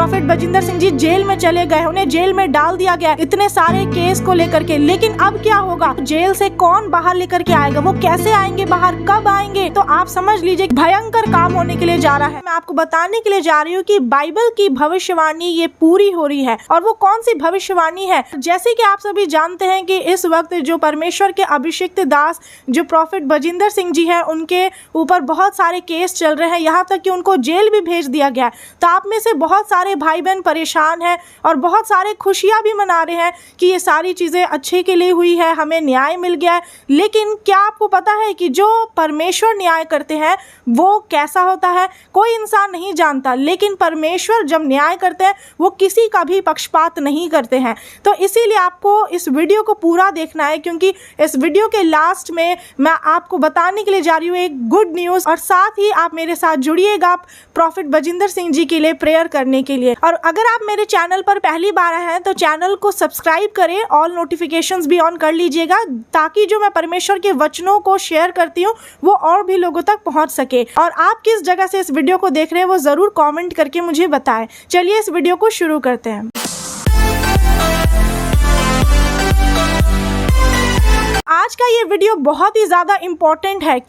Profit Bajinder Singh ji jail में चले गए, उन्हें जेल में डाल दिया गया इतने सारे केस को लेकर के। लेकिन अब क्या होगा, जेल से कौन बाहर लेकर के आएगा, वो कैसे आएंगे बाहर, कब आएंगे? तो आप समझ लीजिए भयंकर काम होने के लिए जा रहा है। मैं आपको बताने के लिए जा रही हूँ कि बाइबल की भविष्यवाणी ये पूरी हो रही है। और वो कौन सी भविष्यवाणी है? जैसे कि आप सभी जानते हैं कि इस वक्त जो परमेश्वर के अभिषिक्त दास जो प्रॉफिट बजिंदर सिंह जी है, उनके ऊपर बहुत सारे केस चल रहे हैं, यहाँ तक कि उनको जेल भी भेज दिया गया। तो आप में से बहुत सारे भाई बहन परेशान हैं और बहुत सारे खुशियां भी मना रहे हैं कि ये सारी चीजें अच्छे के लिए हुई है, हमें न्याय मिल गया है। लेकिन क्या आपको पता है कि जो परमेश्वर न्याय करते हैं वो कैसा होता है? कोई इंसान नहीं जानता, लेकिन परमेश्वर जब न्याय करते हैं वो किसी का भी पक्षपात नहीं करते हैं। तो इसीलिए आपको इस वीडियो को पूरा देखना है, क्योंकि इस वीडियो के लास्ट में मैं आपको बताने के लिए जा रही हूँ एक गुड न्यूज़। और साथ ही आप मेरे साथ जुड़िएगा प्रॉफिट बजिंदर सिंह जी के लिए प्रेयर करने के लिए। और अगर आप मेरे चैनल पर पहली बार आए हैं तो चैनल को सब्सक्राइब करें, ऑल नोटिफिकेशंस भी ऑन कर लीजिएगा, ताकि जो मैं परमेश्वर के वचनों को शेयर करती हूँ वो और भी लोगों तक पहुँच सके। और आप किस जगह से इस वीडियो को देख रहे हैं वो ज़रूर कमेंट करके मुझे बताएं। चलिए इस वीडियो को शुरू करते हैं। आज का ये वीडियो बहुत ही ज़्यादा इम्पोर्टेंट है।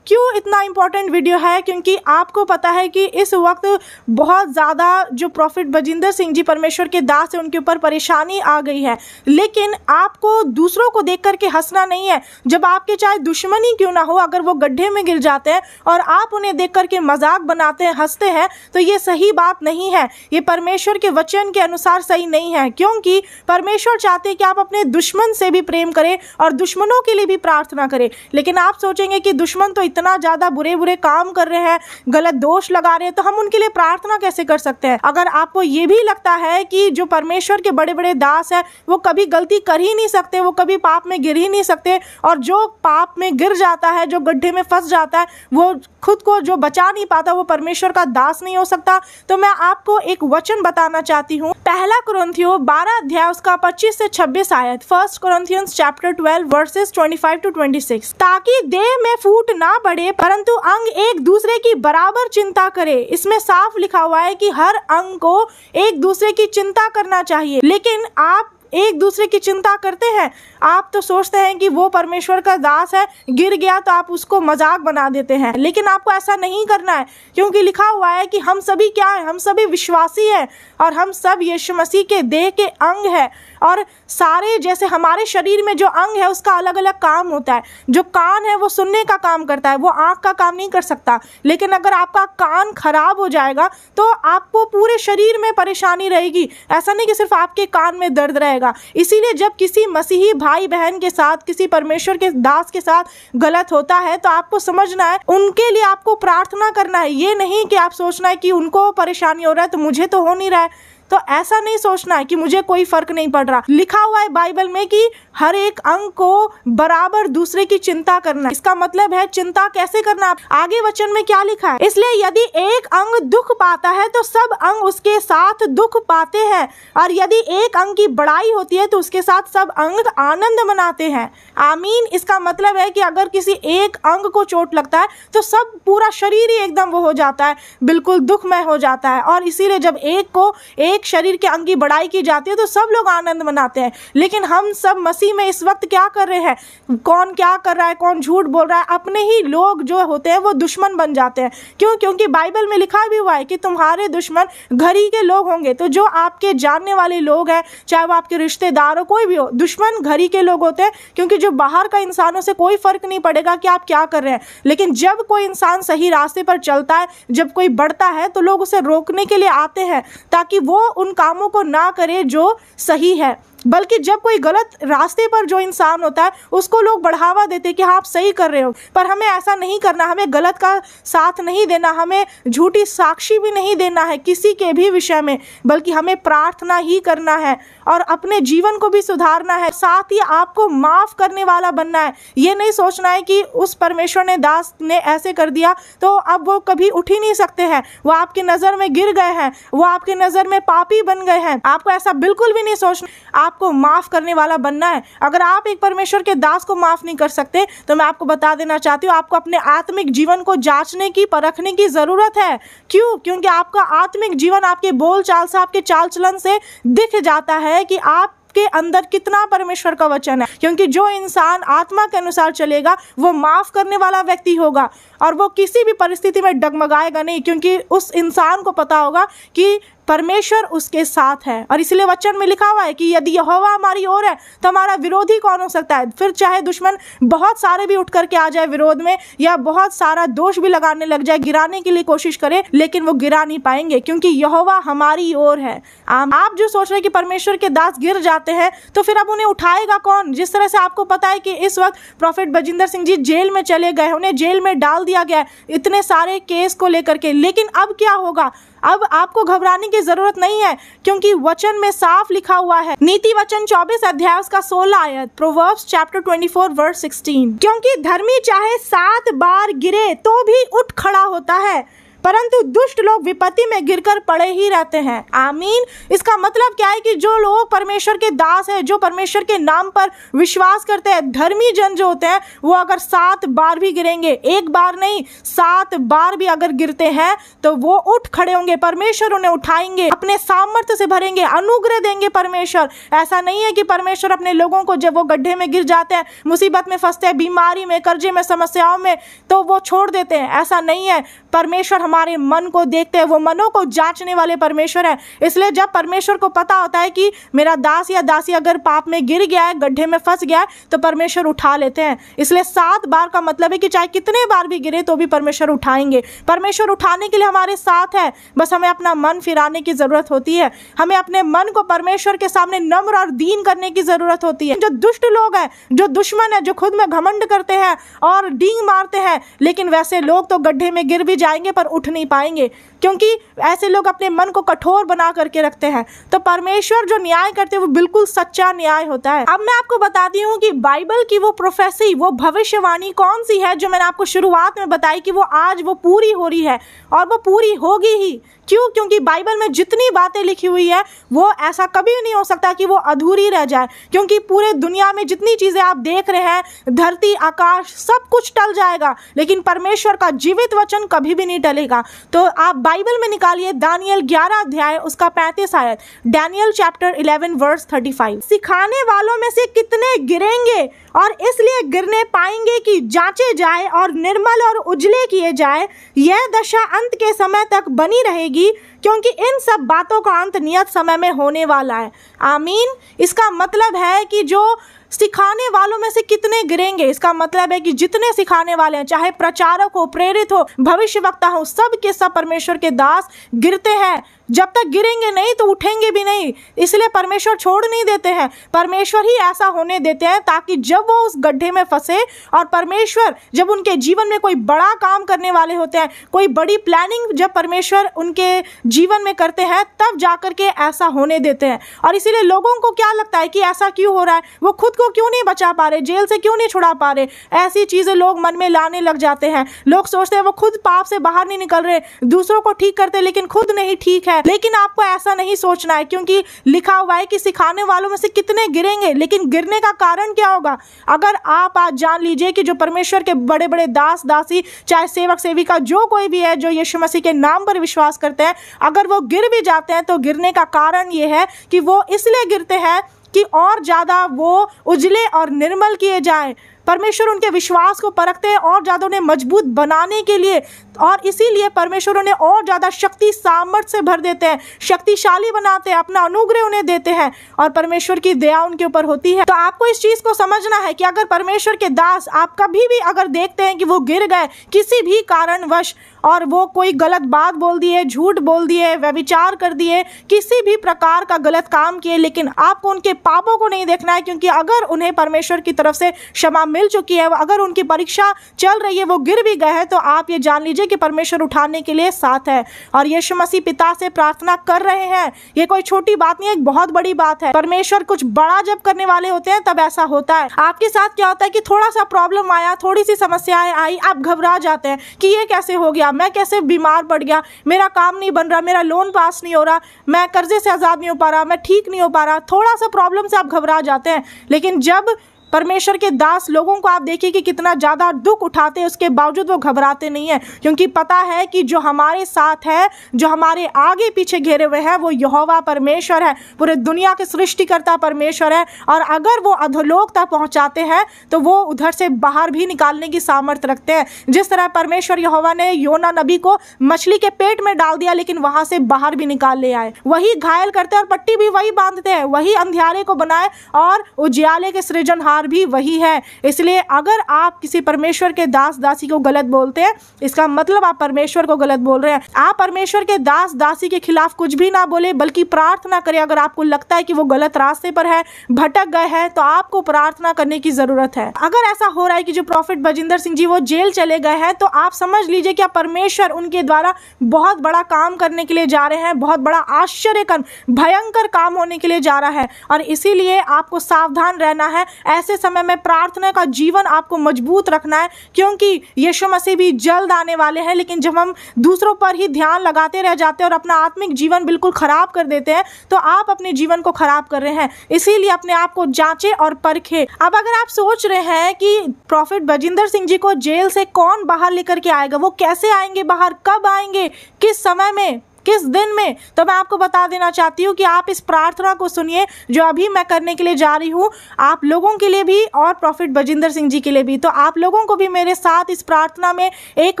क्यों इतना इम्पोर्टेंट वीडियो है? क्योंकि आपको पता है कि इस वक्त बहुत ज़्यादा जो प्रॉफिट बजिंदर सिंह जी परमेश्वर के दास है उनके ऊपर परेशानी आ गई है। लेकिन आपको दूसरों को देख करके हंसना नहीं है। जब आपके चाहे दुश्मन ही क्यों ना हो, अगर वो गड्ढे में गिर जाते हैं और आप उन्हें देख करके मजाक बनाते हैं, हंसते हैं, तो ये सही बात नहीं है। ये परमेश्वर के वचन के अनुसार सही नहीं है, क्योंकि परमेश्वर चाहते हैं कि आप अपने दुश्मन से भी प्रेम करें और दुश्मनों के लिए भी प्रार्थना करें। लेकिन आप सोचेंगे कि दुश्मन तो इतना ज्यादा बुरे काम कर रहे हैं, गलत दोष लगा रहे हैं, तो हम उनके लिए प्रार्थना कैसे कर सकते हैं? अगर आपको ये भी लगता है कि जो परमेश्वर के बड़े बड़े दास हैं वो कभी गलती कर ही नहीं सकते, वो कभी पाप में गिर ही नहीं सकते, और जो पाप में गिर जाता है, जो गड्ढे में फंस जाता है, वो खुद को जो बचा नहीं पाता, वो परमेश्वर का दास नहीं हो सकता। तो मैं आपको एक वचन बताना चाहती हूँ। पहला कुरिन्थियों 12 अध्याय उसका 25 से 26 आयत, 1 Corinthians chapter 12 verses 25 to 26, ताकि देह में फूट ना पड़े परंतु अंग एक दूसरे की बराबर चिंता करे। इसमें साफ लिखा हुआ है कि हर अंग को एक दूसरे की चिंता करना चाहिए। लेकिन आप एक दूसरे की चिंता करते हैं? आप तो सोचते हैं कि वो परमेश्वर का दास है, गिर गया तो आप उसको मजाक बना देते हैं। लेकिन आपको ऐसा नहीं करना है, क्योंकि लिखा हुआ है कि हम सभी क्या है? हम सभी विश्वासी हैं और हम सब यीशु मसीह के देह के अंग है। और सारे जैसे हमारे शरीर में जो अंग है उसका अलग अलग काम होता है। जो कान है वो सुनने का काम करता है, वो आँख का काम नहीं कर सकता। लेकिन अगर आपका कान खराब हो जाएगा तो आपको पूरे शरीर में परेशानी रहेगी। ऐसा नहीं कि सिर्फ आपके कान में दर्द रहेगा। इसीलिए जब किसी मसीही भाई बहन के साथ, किसी परमेश्वर के दास के साथ गलत होता है तो आपको समझना है, उनके लिए आपको प्रार्थना करना है। ये नहीं कि आप सोचना है कि उनको परेशानी हो रहा है तो मुझे तो हो नहीं रहा है, तो ऐसा नहीं सोचना है कि मुझे कोई फर्क नहीं पड़ रहा। लिखा हुआ है बाइबल में कि हर एक अंग को बराबर दूसरे की चिंता करना। इसका मतलब है चिंता कैसे करना? आगे वचन में क्या लिखा है? इसलिए यदि एक अंग दुख पाता है तो सब अंग उसके साथ दुख पाते हैं, और यदि एक अंग की बड़ाई होती है तो उसके साथ सब अंग आनंद मनाते हैं। आमीन। इसका मतलब है कि अगर किसी एक अंग को चोट लगता है तो सब पूरा शरीर ही एकदम वो हो जाता है, बिल्कुल दुखमय हो जाता है। और इसीलिए जब एक शरीर के अंग की बड़ाई की जाती है तो सब लोग आनंद मनाते हैं। लेकिन हम सब मसीह में इस वक्त क्या कर रहे हैं? कौन क्या कर रहा है, कौन झूठ बोल रहा है? अपने ही लोग जो होते हैं वो दुश्मन बन जाते हैं। क्यों? क्योंकि बाइबल में लिखा भी हुआ है कि तुम्हारे दुश्मन घर ही के लोग होंगे। तो जो आपके जानने वाले लोग हैं, चाहे वो आपके रिश्तेदार हो, कोई भी हो, दुश्मन घर ही के लोग होते हैं। क्योंकि जो बाहर का इंसानों से कोई फर्क नहीं पड़ेगा कि आप क्या कर रहे हैं। लेकिन जब कोई इंसान सही रास्ते पर चलता है, जब कोई बढ़ता है, तो लोग उसे रोकने के लिए आते हैं ताकि वो उन कामों को ना करे जो सही है। बल्कि जब कोई गलत रास्ते पर जो इंसान होता है उसको लोग बढ़ावा देते कि हाँ आप सही कर रहे हो। पर हमें ऐसा नहीं करना, हमें गलत का साथ नहीं देना, हमें झूठी साक्षी भी नहीं देना है किसी के भी विषय में, बल्कि हमें प्रार्थना ही करना है और अपने जीवन को भी सुधारना है। साथ ही आपको माफ़ करने वाला बनना है। ये नहीं सोचना है कि उस परमेश्वर ने दास ने ऐसे कर दिया तो अब वो कभी उठ ही नहीं सकते हैं, वो आपकी नज़र में गिर गए हैं, वो आपकी नज़र में पापी बन गए हैं। आपको ऐसा बिल्कुल भी नहीं सोचना। आपको माफ़ करने वाला बनना है। अगर आप एक परमेश्वर के दास को माफ़ नहीं कर सकते तो मैं आपको बता देना चाहती हूँ, आपको अपने आत्मिक जीवन को जांचने की, परखने की ज़रूरत है। क्यों? क्योंकि आपका आत्मिक जीवन आपके बोलचाल से, आपके चाल चलन से दिख जाता है कि आप के अंदर कितना परमेश्वर का वचन है। क्योंकि जो इंसान आत्मा के अनुसार चलेगा वो माफ करने वाला व्यक्ति होगा और वो किसी भी परिस्थिति में डगमगाएगा नहीं, क्योंकि उस इंसान को पता होगा कि परमेश्वर उसके साथ है। और इसलिए वचन में लिखा हुआ है कि यदि यहोवा हमारी ओर है तो हमारा विरोधी कौन हो सकता है। फिर चाहे दुश्मन बहुत सारे भी उठ करके आ जाए विरोध में, या बहुत सारा दोष भी लगाने लग जाए, गिराने के लिए कोशिश करे, लेकिन वो गिरा नहीं पाएंगे, क्योंकि यहोवा हमारी ओर है। आप जो सोच रहे हैं कि परमेश्वर के दास गिर जाते हैं तो फिर अब उन्हें उठाएगा कौन। जिस तरह से आपको पता है कि इस वक्त प्रॉफेट बजिंदर सिंह जी जेल में चले गए, उन्हें जेल में डाल दिया गया इतने सारे केस को लेकर के, लेकिन अब क्या होगा। अब आपको घबराने की जरूरत नहीं है, क्योंकि वचन में साफ लिखा हुआ है। नीति वचन 24 अध्याय उसका 16 आयत, प्रोवर्ब्स चैप्टर 24 वर्स 16, क्योंकि धर्मी चाहे 7 बार गिरे तो भी उठ खड़ा होता है, परंतु दुष्ट लोग विपत्ति में गिरकर पड़े ही रहते हैं। आमीन। इसका मतलब क्या है कि जो लोग परमेश्वर के दास हैं, जो परमेश्वर के नाम पर विश्वास करते हैं, धर्मी जन जो होते हैं, वो अगर 7 बार भी गिरेंगे, एक बार नहीं 7 बार भी अगर गिरते हैं तो वो उठ खड़े होंगे। परमेश्वर उन्हें उठाएंगे, अपने सामर्थ्य से भरेंगे, अनुग्रह देंगे परमेश्वर। ऐसा नहीं है कि परमेश्वर अपने लोगों को जब वो गड्ढे में गिर जाते हैं, मुसीबत में फंसते हैं, बीमारी में, कर्जे में, समस्याओं में, तो वो छोड़ देते हैं। ऐसा नहीं है। परमेश्वर हमारे मन को देखते हैं, वो मनों को जांचने वाले परमेश्वर है। इसलिए जब परमेश्वर को पता होता है कि मेरा दास या दासी अगर पाप में गिर गया है, गड्ढे में फंस गया है, तो परमेश्वर उठा लेते हैं। इसलिए 7 बार का मतलब है कि चाहे कितने बार भी गिरे तो भी परमेश्वर उठाएंगे। परमेश्वर उठाने के लिए हमारे साथ है, बस हमें अपना मन फिराने की जरूरत होती है। हमें अपने मन को परमेश्वर के सामने नम्र और दीन करने की जरूरत होती है। जो दुष्ट लोग हैं, जो दुश्मन है, जो खुद में घमंड करते हैं और डींग मारते हैं, लेकिन वैसे लोग तो गड्ढे में गिर भी जाएंगे पर उठ नहीं पाएंगे, क्योंकि ऐसे लोग अपने मन को कठोर बना करके रखते हैं। तो परमेश्वर जो न्याय करते हैं वो बिल्कुल सच्चा न्याय होता है। अब मैं आपको बताती हूँ कि बाइबल की वो प्रोफेसी, वो भविष्यवाणी कौन सी है जो मैंने आपको शुरुआत में बताई कि वो आज वो पूरी हो रही है, और वो पूरी होगी ही। क्यों? क्योंकि बाइबल में जितनी बातें लिखी हुई है वो ऐसा कभी नहीं हो सकता कि वो अधूरी रह जाए, क्योंकि पूरे दुनिया में जितनी चीजें आप देख रहे हैं, धरती, आकाश, सब कुछ टल जाएगा, लेकिन परमेश्वर का जीवित वचन कभी भी नहीं टलेगा। तो आप बाइबल में निकालिए दानियल 11 अध्याय उसका 35 आयत, डैनियल चैप्टर 11 वर्स 35। सिखाने वालों में से कितने गिरेंगे और इसलिए गिरने पाएंगे कि जांचे जाए और निर्मल और उजले किए जाए। यह दशा अंत के समय तक बनी रहेगी, क्योंकि इन सब बातों का अंत नियत समय में होने वाला है। आमीन। इसका मतलब है कि जो सिखाने वालों में से कितने गिरेंगे, इसका मतलब है कि जितने सिखाने वाले हैं, चाहे प्रचारक हो, प्रेरित हो, भविष्यवक्ता हो, सब के सब परमेश्वर के दास गिरते हैं। जब तक गिरेंगे नहीं तो उठेंगे भी नहीं। इसलिए परमेश्वर छोड़ नहीं देते हैं, परमेश्वर ही ऐसा होने देते हैं ताकि जब वो उस गड्ढे में फंसे और परमेश्वर जब उनके जीवन में कोई बड़ा काम करने वाले होते हैं, कोई बड़ी प्लानिंग जब परमेश्वर उनके जीवन में करते हैं, तब जाकर के ऐसा होने देते हैं। और इसीलिए लोगों को क्या लगता है कि ऐसा क्यों हो रहा है, वो खुद को क्यों नहीं बचा पा रहे, जेल से क्यों नहीं छुड़ा पा रहे, ऐसी चीजें लोग मन में लाने लग जाते हैं। लोग सोचते हैं वो खुद पाप से बाहर नहीं निकल रहे, दूसरों को ठीक करते लेकिन खुद नहीं ठीक है। लेकिन आपको ऐसा नहीं सोचना है, क्योंकि लिखा हुआ है कि सिखाने वालों में से कितने गिरेंगे, लेकिन गिरने का कारण क्या होगा। अगर आप आज जान लीजिए कि जो परमेश्वर के बड़े बड़े दास दासी, चाहे सेवक सेविका, जो कोई भी है जो यीशु मसीह के नाम पर विश्वास करते हैं, अगर वो गिर भी जाते हैं तो गिरने का कारण ये है कि वो इसलिए गिरते हैं कि और ज़्यादा वो उजले और निर्मल किए जाएं। परमेश्वर उनके विश्वास को परखते हैं और ज़्यादा उन्हें मजबूत बनाने के लिए, और इसीलिए परमेश्वर उन्हें और ज़्यादा शक्ति सामर्थ्य से भर देते हैं, शक्तिशाली बनाते हैं, अपना अनुग्रह उन्हें देते हैं और परमेश्वर की दया उनके ऊपर होती है। तो आपको इस चीज़ को समझना है कि अगर परमेश्वर के दास आप कभी भी अगर देखते हैं कि वो गिर गए किसी भी कारणवश, और वो कोई गलत बात बोल दिए, झूठ बोल दिए, व्यभिचार कर दिए, किसी भी प्रकार का गलत काम किए, लेकिन आपको उनके पापों को नहीं देखना है, क्योंकि अगर उन्हें परमेश्वर की तरफ से क्षमा मिल चुकी है, अगर उनकी परीक्षा चल रही है, वो गिर भी गए हैं, तो आप ये जान लीजिए कि परमेश्वर उठाने के लिए साथ है। और यीशु मसीह पिता से प्रार्थना कर रहे हैं। ये कोई छोटी बात नहीं है, एक बहुत बड़ी बात है। परमेश्वर कुछ बड़ा जब करने वाले होते हैं तब ऐसा होता है। आपके साथ क्या होता है कि थोड़ा सा प्रॉब्लम आया, थोड़ी सी समस्याएं आई, आप घबरा जाते हैं कि ये कैसे हो गया, मैं कैसे बीमार पड़ गया, मेरा काम नहीं बन रहा, मेरा लोन पास नहीं हो रहा, मैं कर्जे से आज़ाद नहीं हो पा रहा, मैं ठीक नहीं हो पा रहा। थोड़ा सा प्रॉब्लम से आप घबरा जाते हैं। लेकिन जब परमेश्वर के दास लोगों को आप देखिए कि कितना ज़्यादा दुख उठाते हैं, उसके बावजूद वो घबराते नहीं है, क्योंकि पता है कि जो हमारे साथ है, जो हमारे आगे पीछे घेरे हुए हैं, वो यहोवा परमेश्वर है, पूरे दुनिया के सृष्टिकर्ता परमेश्वर है। और अगर वो अधोलोक तक पहुंचाते हैं तो वो उधर से बाहर भी निकालने की सामर्थ्य रखते हैं। जिस तरह परमेश्वर यहोवा ने योना नबी को मछली के पेट में डाल दिया, लेकिन वहां से बाहर भी निकाल ले आए। वही घायल करते हैं और पट्टी भी वही बांधते हैं, वही अंधियारे को बनाए और उजियाले के सृजनहार भी वही है। इसलिए अगर आप किसी परमेश्वर के दास दासी को गलत बोलते हैं, इसका मतलब आप परमेश्वर को गलत बोल रहे हैं। आप परमेश्वर के दास दासी के खिलाफ कुछ भी ना बोले, बल्कि प्रार्थना करें। अगर आपको लगता है कि वो गलत रास्ते पर है, भटक गए हैं, तो आपको प्रार्थना करने की जरूरत है। अगर ऐसा हो रहा है कि जो प्रॉफिट बजिंदर सिंह जी वो जेल चले गए हैं, तो आप समझ लीजिए कि परमेश्वर उनके द्वारा बहुत बड़ा काम करने के लिए जा रहे हैं, बहुत बड़ा आश्चर्यकर भयंकर काम होने के लिए जा रहा है। और इसीलिए आपको सावधान रहना है। ऐसे समय में प्रार्थना का जीवन आपको मजबूत रखना है, क्योंकि यीशु मसीह भी जल्द आने वाले हैं। लेकिन जब हम दूसरों पर ही ध्यान लगाते रह जाते हैं और अपना आत्मिक जीवन बिल्कुल खराब कर देते हैं, तो आप अपने जीवन को खराब कर रहे हैं। इसीलिए अपने आप को जांचें और परखें। अब अगर आप सोच रहे हैं कि प्रॉफिट बजिंदर सिंह जी को जेल से कौन बाहर लेकर के आएगा, वो कैसे आएंगे बाहर, कब आएंगे, किस समय में, किस दिन में, तो मैं आपको बता देना चाहती हूँ कि आप इस प्रार्थना को सुनिए जो अभी मैं करने के लिए जा रही हूँ, आप लोगों के लिए भी और प्रॉफिट बजिंदर सिंह जी के लिए भी। तो आप लोगों को भी मेरे साथ इस प्रार्थना में एक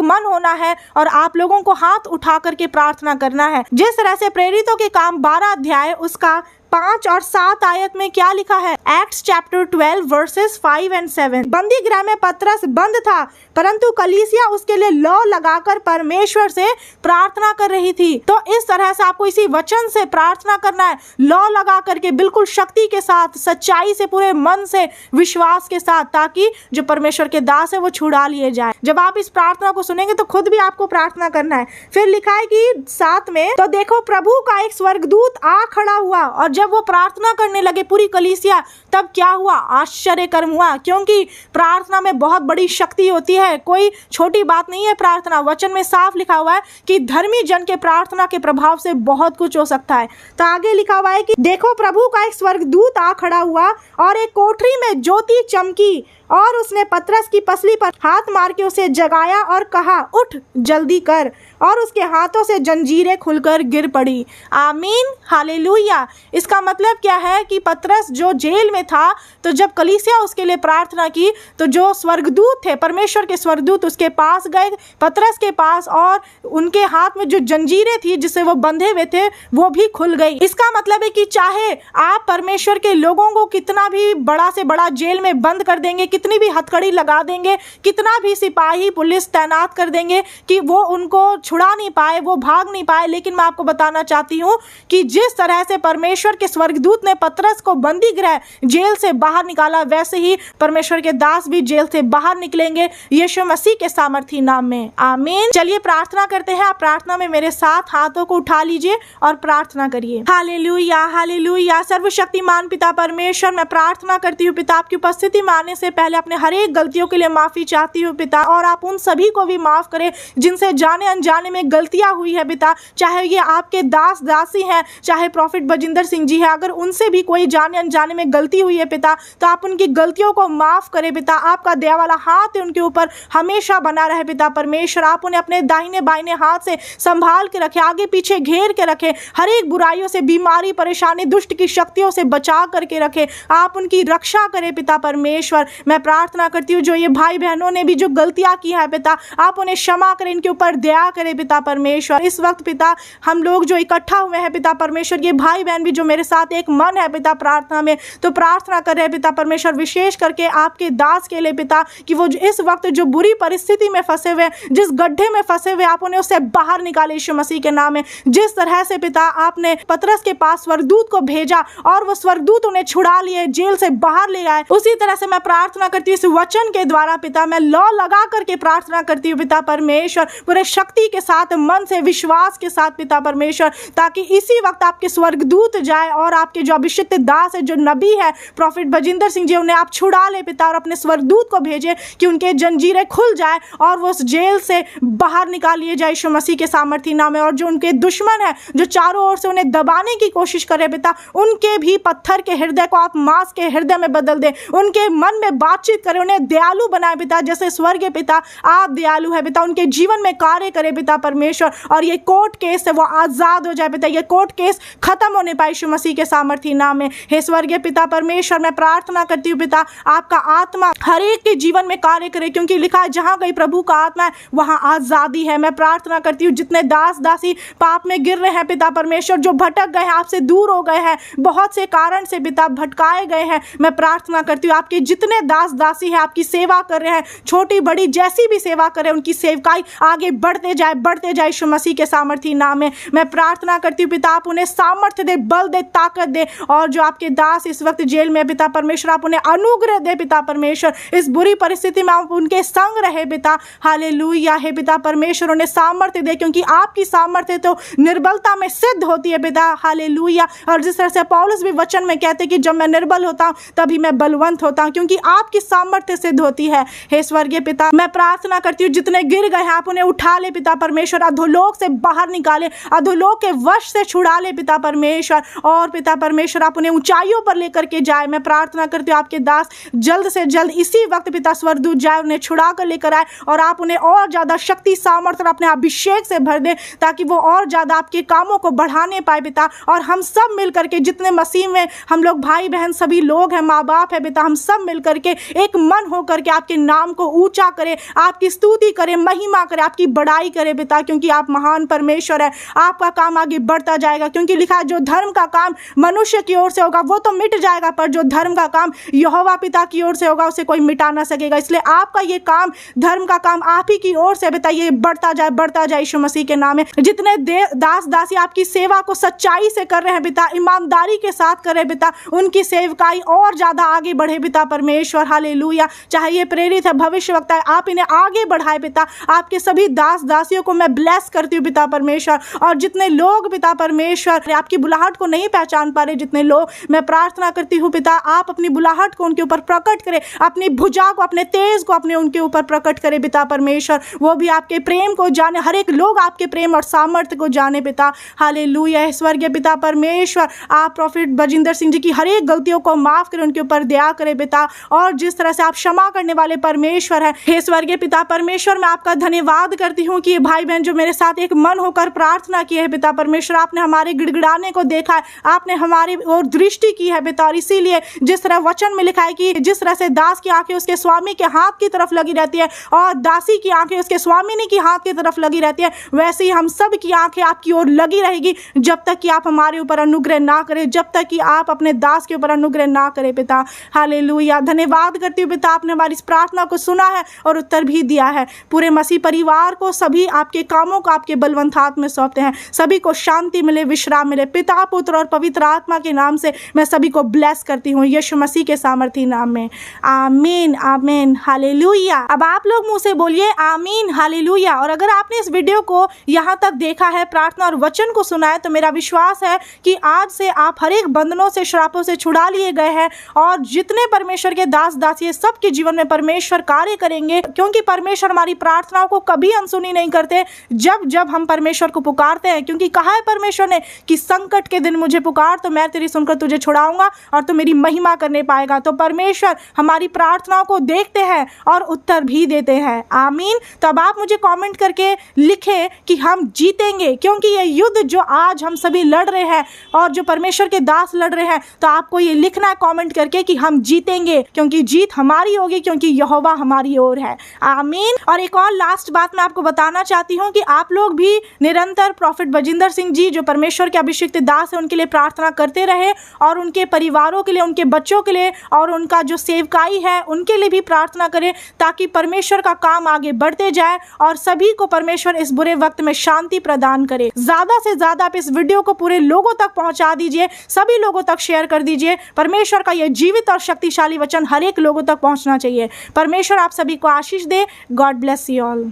मन होना है और आप लोगों को हाथ उठा करके प्रार्थना करना है। जिस तरह से प्रेरितों के काम 12 अध्याय उसका 5 और 7 आयत में क्या लिखा है, एक्ट्स चैप्टर 12 वर्सेस 5 और 7। बंदी गृह में पतरस बंद था, परंतु कलीसिया उसके लिए लौ लगाकर परमेश्वर से प्रार्थना कर रही थी। तो इस तरह से आपको इसी वचन से प्रार्थना करना है, लौ लगा करके, बिल्कुल शक्ति के साथ, सच्चाई से, पूरे मन से, विश्वास के साथ, ताकि जो परमेश्वर के दास है वो छुड़ा लिए जाए। जब आप इस प्रार्थना को सुनेंगे तो खुद भी आपको प्रार्थना करना है। फिर लिखा है कि 7 में, तो देखो प्रभु का एक स्वर्गदूत आ खड़ा हुआ, और जब वो प्रार्थना करने लगे पूरी कलीसिया, तब क्या हुआ, आश्चर्य कर्म हुआ। क्योंकि प्रार्थना में बहुत बड़ी शक्ति होती है, कोई छोटी बात नहीं है प्रार्थना। वचन में साफ लिखा हुआ है कि धर्मी जन के प्रार्थना के प्रभाव से बहुत कुछ हो सकता है। तो आगे लिखा हुआ है कि देखो प्रभु का एक स्वर्गदूत आ खड़ा हुआ और एक कोठरी में ज्योति चमकी, और उसने पतरस की पसली पर हाथ मार के उसे जगाया और कहा, उठ जल्दी कर, और उसके हाथों से जंजीरें खुलकर गिर पड़ी। आमीन, हालेलुया। इसका मतलब क्या है कि पतरस जो जेल में था, तो जब कलीसिया उसके लिए प्रार्थना की, तो जो स्वर्गदूत थे, परमेश्वर के स्वर्गदूत उसके पास गए, पतरस के पास, और उनके हाथ में जो जंजीरें थी जिससे वो बंधे हुए थे वो भी खुल गई। इसका मतलब है कि चाहे आप परमेश्वर के लोगों को कितना भी बड़ा से बड़ा जेल में बंद कर देंगे, कितनी भी हथकड़ी लगा देंगे, कितना भी सिपाही पुलिस तैनात कर देंगे कि वो उनको छुड़ा नहीं पाए, वो भाग नहीं पाए, लेकिन मैं आपको बताना चाहती हूँ कि जिस तरह से परमेश्वर के स्वर्गदूत ने पतरस को बंदी गृह जेल से बाहर निकाला, वैसे ही परमेश्वर के दास भी जेल से बाहर निकलेंगे यीशु मसीह के सामर्थी नाम में। आमीन। चलिए प्रार्थना करते हैं। आप प्रार्थना में मेरे साथ हाथों को उठा लीजिए और प्रार्थना करिए। Hallelujah, hallelujah. सर्वशक्तिमान पिता परमेश्वर, मैं प्रार्थना करती हूँ पिता, आपकी उपस्थिति में आने से पहले अपने हर एक गलतियों के लिए माफी चाहती हूँ पिता, और आप उन सभी को भी माफ करें जिनसे जाने अनजाने में गलतियां हुई है पिता, चाहे ये आपके दास दासी हैं, चाहे प्रॉफिट बजिंदर सिंह जी है, अगर उनसे भी कोई जाने अनजाने में गलती हुई है पिता, तो आप उनकी गलतियों को माफ करें पिता। आपका दया वाला हाथ है उनके ऊपर हमेशा बना रहे पिता परमेश्वर। आप उन्हें अपने दाहिने बाइने हाथ से संभाल के रखें, आगे पीछे घेर के रखें, हर एक बुराइयों से, बीमारी, परेशानी, दुष्ट की शक्तियों से बचा करके रखें। आप उनकी रक्षा करें पिता परमेश्वर। मैं प्रार्थना करती हूँ जो ये भाई बहनों ने भी जो गलतियां की है पिता, आप उन्हें क्षमा करें, इनके ऊपर दया करें पिता परमेश्वर। इस वक्त पिता हम लोग जो इकट्ठा हुए हैं पिता परमेश्वर, ये भाई बहन भी जो मेरे साथ एक मन है पिता प्रार्थना में, तो प्रार्थना कर रहे हैं पिता परमेश्वर, विशेष करके आपके दास के लिए पिता, कि वो इस वक्त जो बुरी परिस्थिति में फंसे हुए, जिस गड्ढे में फंसे हुए, आप उन्हें उससे बाहर निकाले यीशु मसीह के नाम में। जिस तरह से पिता आपने पतरस के पास स्वर्गदूत को भेजा और वो स्वर्गदूत उन्हें छुड़ा लिए, जेल से बाहर ले आए, उसी तरह से मैं प्रार्थना प्रार्थना करती हूँ इस वचन के द्वारा पिता, मैं लॉ लगा करके प्रार्थना करती हूँ पिता परमेश्वर, पूरे शक्ति के साथ, मन से, विश्वास के साथ पिता परमेश्वर, ताकि इसी वक्त आपके स्वर्गदूत जाए और आपके जो अभिषिक्त दास है, जो नबी है प्रॉफिट बजिंदर सिंह जी, उन्हें आप छुड़ा ले पिता, और अपने स्वर्गदूत को भेजे कि उनके जंजीरें खुल जाए और वो उस जेल से बाहर निकाल लिए जाए यीशु मसीह के सामर्थी नाम में। और जो उनके दुश्मन है, जो चारों ओर से उन्हें दबाने की कोशिश करे पिता, उनके भी पत्थर के हृदय को आप मांस के हृदय में बदल दे, उनके मन में बातचीत करे, उन्हें दयालु बनाए पिता, जैसे स्वर्गीय पिता आप दयालु है पिता, उनके जीवन में कार्य करे पिता परमेश्वर, और ये कोर्ट केस है वो आजाद हो जाए पिता, ये कोर्ट केस खत्म होने पाए यीशु मसीह के सामर्थी नाम में। हे स्वर्गीय पिता परमेश्वर, मैं प्रार्थना करती हूँ पिता, आपका आत्मा हर एक के जीवन में कार्य करे, क्योंकि लिखा है जहां कहीं प्रभु का आत्मा है वहां आजादी है। मैं प्रार्थना करती हूँ जितने दास दासी पाप में गिर रहे हैं पिता परमेश्वर, जो भटक गए हैं, आपसे दूर हो गए हैं, बहुत से कारण से पिता भटकाए गए हैं, मैं प्रार्थना करती हूँ आपके जितने दास दासी हैं, आपकी सेवा कर रहे हैं, छोटी बड़ी जैसी भी सेवा करें, उनकी सेवकाई आगे बढ़ते जाए यीशु मसीह के सामर्थी नाम में। मैं प्रार्थना करती हूँ पिता, आप उन्हें सामर्थ्य दे, बल दे, ताकत दे, और जो आपके दास इस वक्त जेल में पिता परमेश्वर, आप उन्हें अनुग्रह दे पिता परमेश्वर, इस बुरी परिस्थिति में आप उनके संग रहे पिता, हालेलुया है पिता परमेश्वर, उन्हें सामर्थ्य दे, क्योंकि आपकी सामर्थ्य तो निर्बलता में सिद्ध होती है पिता, हालेलुया। और जिस तरह से पौलुस भी वचन में कहते कि जब मैं निर्बल होता हूँ तभी मैं बलवंत होता हूँ, क्योंकि आपकी सामर्थ्य सिद्ध होती है। हे स्वर्गीय पिता, मैं प्रार्थना करती हूँ जितने गिर गए हैं आप उन्हें उठा ले पिता परमेश्वर, अधोलोक से बाहर निकाले, अधोलोक के वश से छुड़ा ले पिता परमेश्वर, और पिता परमेश्वर आप उन्हें ऊंचाइयों पर लेकर के जाए। मैं प्रार्थना करती हूँ आपके दास जल्द से जल्द इसी वक्त पिता स्वर्गदूत जाए, उन्हें छुड़ा कर लेकर आए, और आप उन्हें और ज्यादा शक्ति, सामर्थ्य और अपने अभिषेक से भर दे, ताकि वो और ज्यादा आपके कामों को बढ़ाने पाए पिता। और हम सब मिल करके, जितने मसीह में हम लोग भाई बहन सभी लोग हैं, माँ बाप है पिता, हम सब मिल करके एक मन हो करके आपके नाम को ऊंचा करें, आपकी स्तुति करें, महिमा करें, आपकी बड़ाई करें पिता, क्योंकि आप महान परमेश्वर है। आपका काम आगे बढ़ता जाएगा, क्योंकि लिखा है जो धर्म का काम मनुष्य की ओर से होगा वो तो मिट जाएगा, पर जो धर्म का काम यहोवा पिता की ओर से होगा उसे कोई मिटा ना सकेगा। इसलिए आपका ये काम, धर्म का काम आप ही की ओर से पिता, ये बढ़ता जाए यीशु मसीह के नाम में। जितने दास दासी आपकी सेवा को सच्चाई से कर रहे हैं पिता, ईमानदारी के साथ कर रहे हैं पिता, उनकी सेवकाई और ज्यादा आगे बढ़े पिता परमेश्वर, हालेलुया। चाहे ये प्रेरित है, भविष्यवक्ता है, आप इन्हें आगे बढ़ाए पिता। आपके सभी दास दासियों को मैं ब्लेस करती हूँ पिता परमेश्वर, और जितने लोग पिता परमेश्वर आपकी बुलाहट को नहीं पहचान पा रहे, जितने लोग, मैं प्रार्थना करती हूँ पिता, आप अपनी बुलाहट को उनके ऊपर प्रकट करें, अपनी भुजा को, अपने तेज को अपने उनके ऊपर प्रकट करें पिता परमेश्वर, वो भी आपके प्रेम को जाने, हर एक लोग आपके प्रेम और सामर्थ्य को जाने पिता, हालेलुया। स्वर्गीय पिता परमेश्वर, आप प्रॉफिट बजिंदर सिंह जी की हर एक गलतियों को माफ करें, उनके ऊपर दया करें पिता, और जिस तरह से आप क्षमा करने वाले परमेश्वर हैं, हे स्वर्गीय पिता परमेश्वर, मैं आपका धन्यवाद करती हूँ कि ये भाई बहन जो मेरे साथ एक मन होकर प्रार्थना की है पिता परमेश्वर, आपने हमारे गिड़गिड़ाने को देखा है, आपने हमारी ओर दृष्टि की है पिता, और इसीलिए जिस तरह वचन में लिखा है कि जिस तरह से दास की आंखें उसके स्वामी के हाथ की तरफ लगी रहती है और दासी की आंखें उसके स्वामिनी की हाथ की तरफ लगी रहती है, वैसे ही हम सब की आंखें आपकी ओर लगी रहेगी, जब तक कि आप हमारे ऊपर अनुग्रह ना करें, जब तक कि आप अपने दास के ऊपर अनुग्रह ना करें पिता, हालेलुया। धन्यवाद करती हूँ पिता, आपने हमारी इस प्रार्थना को सुना है और उत्तर भी दिया है। पूरे मसीह परिवार को, सभी आपके कामों को आपके बलवंत हाथ में सौंपते हैं, सभी को शांति मिले, विश्राम मिले, पिता, पुत्र और पवित्र आत्मा के नाम से मैं सभी को ब्लेस करती हूँ यीशु मसीह के सामर्थी नाम में, आमीन आमीन, हालेलुया। अब आप लोग मुंह से बोलिए आमीन, हालेलुया। और अगर आपने इस वीडियो को यहाँ तक देखा है, प्रार्थना और वचन को सुना है, तो मेरा विश्वास है कि आज से आप हर एक बंधनों से, श्रापों से छुड़ा लिए गए हैं, और जितने परमेश्वर के दास दासी सबके जीवन में परमेश्वर कार्य करेंगे, क्योंकि परमेश्वर हमारी प्रार्थनाओं को कभी अनसुनी नहीं करते जब जब हम परमेश्वर को पुकारते हैं, क्योंकि कहा है परमेश्वर ने कि संकट के दिन मुझे पुकार तो मैं तेरी सुनकर तुझे छुड़ाऊंगा और तू मेरी महिमा करने पाएगा। तो परमेश्वर हमारी प्रार्थनाओं को देखते हैं और उत्तर भी देते हैं, आमीन। तो अब आप मुझे कमेंट करके लिखें कि हम जीतेंगे, क्योंकि ये युद्ध जो आज हम सभी लड़ रहे हैं और जो परमेश्वर के दास लड़ रहे हैं, तो आपको ये लिखना है कमेंट करके कि हम जीतेंगे, क्योंकि जीत हमारी होगी, क्योंकि यहोवा हमारी ओर है, आमीन। और एक और लास्ट बात मैं आपको बताना चाहती हूँ कि आप लोग भी निरंतर प्रॉफिट बजिंदर सिंह जी जो परमेश्वर के अभिषिक्त दास है उनके लिए प्रार्थना करते रहे, और उनके परिवारों के लिए, उनके बच्चों के लिए और उनका जो सेवकाई है उनके लिए भी प्रार्थना करें, ताकि परमेश्वर का काम आगे बढ़ते जाए और सभी को परमेश्वर इस बुरे वक्त में शांति प्रदान करे। ज्यादा से ज्यादा आप इस वीडियो को पूरे लोगों तक पहुंचा दीजिए, सभी लोगों तक शेयर कर दीजिए। परमेश्वर का यह जीवित और शक्तिशाली वचन हर अनेक लोगों तक पहुंचना चाहिए। परमेश्वर आप सभी को आशीष दे। God bless you all.